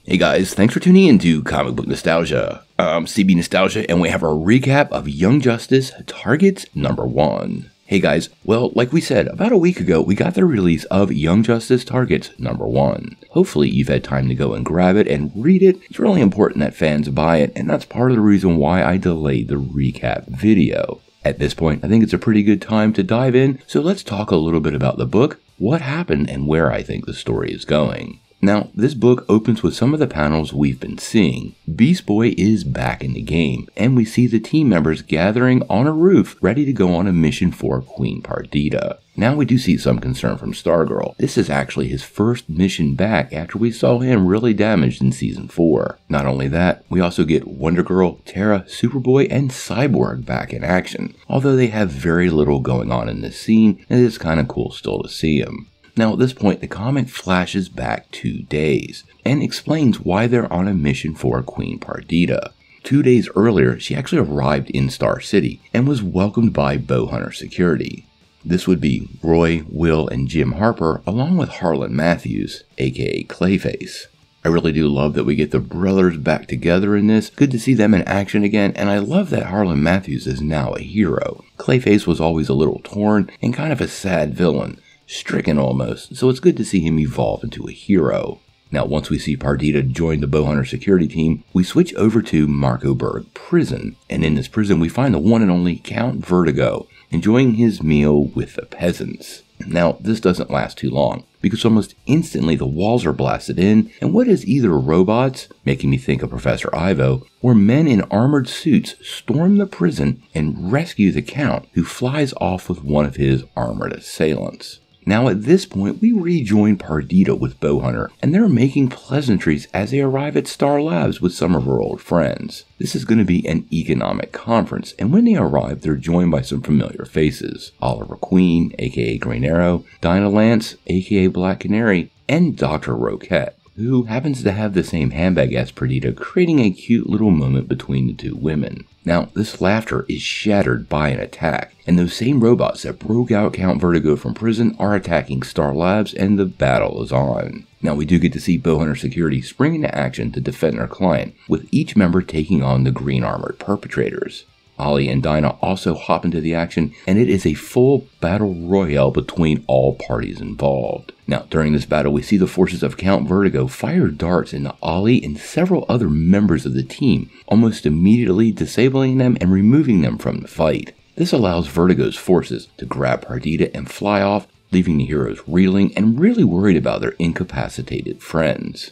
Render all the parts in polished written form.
Hey guys, thanks for tuning in to Comic Book Nostalgia. I'm CB Nostalgia, and we have our recap of Young Justice Targets #1. Hey guys, well, like we said, about a week ago, we got the release of Young Justice Targets #1. Hopefully you've had time to go and grab it and read it. It's really important that fans buy it, and that's part of the reason why I delayed the recap video. At this point, I think it's a pretty good time to dive in, so let's talk a little bit about the book, what happened, and where I think the story is going. Now, this book opens with some of the panels we've been seeing. Beast Boy is back in the game, and we see the team members gathering on a roof, ready to go on a mission for Queen Perdita. Now we do see some concern from Stargirl. This is actually his first mission back after we saw him really damaged in Season 4. Not only that, we also get Wonder Girl, Terra, Superboy, and Cyborg back in action. Although they have very little going on in this scene, it is kind of cool still to see them. Now at this point, the comic flashes back 2 days and explains why they're on a mission for Queen Perdita. 2 days earlier, she actually arrived in Star City and was welcomed by Bowhunter security. This would be Roy, Will, and Jim Harper, along with Harlan Matthews, aka Clayface. I really do love that we get the brothers back together in this. Good to see them in action again, and I love that Harlan Matthews is now a hero. Clayface was always a little torn and kind of a sad villain. Stricken almost, so it's good to see him evolve into a hero. Now once we see Perdita join the Bowhunter security team, we switch over to Marcoburg Prison, and in this prison we find the one and only Count Vertigo, enjoying his meal with the peasants. Now this doesn't last too long, because almost instantly the walls are blasted in, and what is either robots, making me think of Professor Ivo, or men in armored suits storm the prison and rescue the Count, who flies off with one of his armored assailants. Now at this point, we rejoin Perdita with Bowhunter, and they're making pleasantries as they arrive at Star Labs with some of her old friends. This is going to be an economic conference, and when they arrive, they're joined by some familiar faces. Oliver Queen, aka Green Arrow, Dinah Lance, aka Black Canary, and Dr. Roquette, who happens to have the same handbag as Perdita, creating a cute little moment between the two women. Now, this laughter is shattered by an attack, and those same robots that broke out Count Vertigo from prison are attacking Star Labs, and the battle is on. Now, we do get to see Bowhunter security spring into action to defend their client, with each member taking on the green armored perpetrators. Ollie and Dinah also hop into the action, and it is a full battle royale between all parties involved. Now, during this battle, we see the forces of Count Vertigo fire darts into Ollie and several other members of the team, almost immediately disabling them and removing them from the fight. This allows Vertigo's forces to grab Perdita and fly off, leaving the heroes reeling and really worried about their incapacitated friends.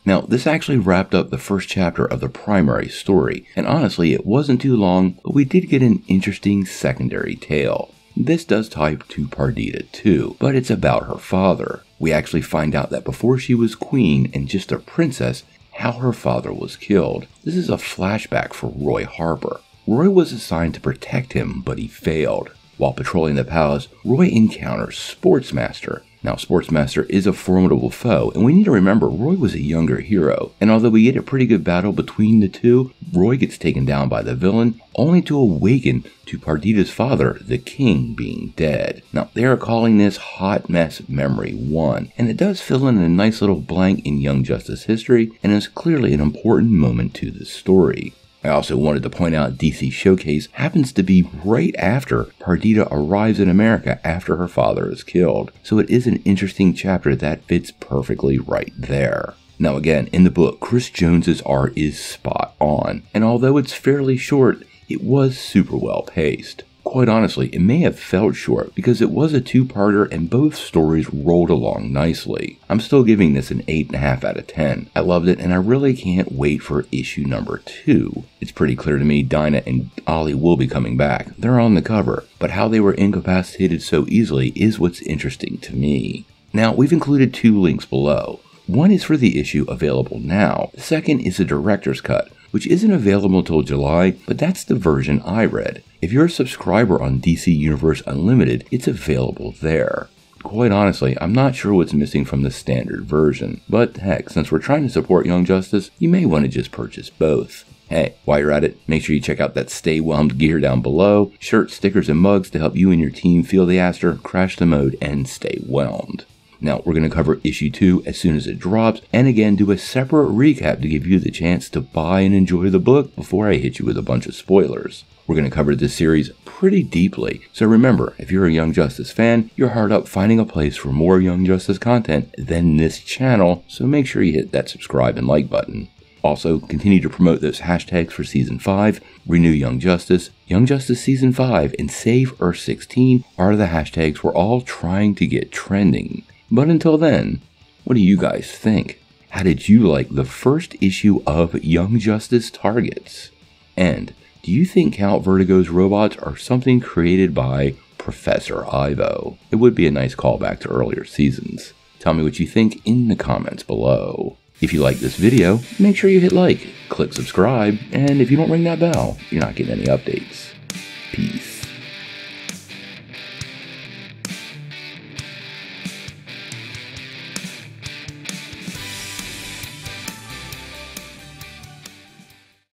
Now, this actually wrapped up the first chapter of the primary story, and honestly, it wasn't too long, but we did get an interesting secondary tale. This does tie to Perdita too, but it's about her father. We actually find out that before she was queen and just a princess, how her father was killed. This is a flashback for Roy Harper. Roy was assigned to protect him, but he failed. While patrolling the palace, Roy encounters Sportsmaster. Now, Sportsmaster is a formidable foe, and we need to remember Roy was a younger hero, and although we get a pretty good battle between the two, Roy gets taken down by the villain, only to awaken to Perdita's father, the king, being dead. Now, they are calling this Hot Mess Memory 1, and it does fill in a nice little blank in Young Justice history, and is clearly an important moment to the story. I also wanted to point out DC Showcase happens to be right after Perdita arrives in America after her father is killed, so it is an interesting chapter that fits perfectly right there. Now again, in the book, Chris Jones's art is spot on, and although it's fairly short, it was super well paced. Quite honestly, it may have felt short because it was a two-parter and both stories rolled along nicely. I'm still giving this an 8.5 out of 10. I loved it and I really can't wait for issue number 2. It's pretty clear to me Dinah and Ollie will be coming back. They're on the cover, but how they were incapacitated so easily is what's interesting to me. Now, we've included 2 links below. One is for the issue available now. The second is the director's cut, which isn't available till July, but that's the version I read. If you're a subscriber on DC Universe Unlimited, it's available there. Quite honestly, I'm not sure what's missing from the standard version, but heck, since we're trying to support Young Justice, you may want to just purchase both. Hey, while you're at it, make sure you check out that Stay Whelmed gear down below, shirts, stickers, and mugs to help you and your team feel the Aster, crash the mode, and stay whelmed. Now, we're going to cover issue 2 as soon as it drops, and again do a separate recap to give you the chance to buy and enjoy the book before I hit you with a bunch of spoilers. We're going to cover this series pretty deeply, so remember, if you're a Young Justice fan, you're hard up finding a place for more Young Justice content than this channel, so make sure you hit that subscribe and like button. Also, continue to promote those hashtags for Season 5, Renew Young Justice Season 5, and Save Earth 16 are the hashtags we're all trying to get trending. But until then, what do you guys think? How did you like the first issue of Young Justice Targets? And do you think Count Vertigo's robots are something created by Professor Ivo? It would be a nice callback to earlier seasons. Tell me what you think in the comments below. If you like this video, make sure you hit like, click subscribe, and if you don't ring that bell, you're not getting any updates.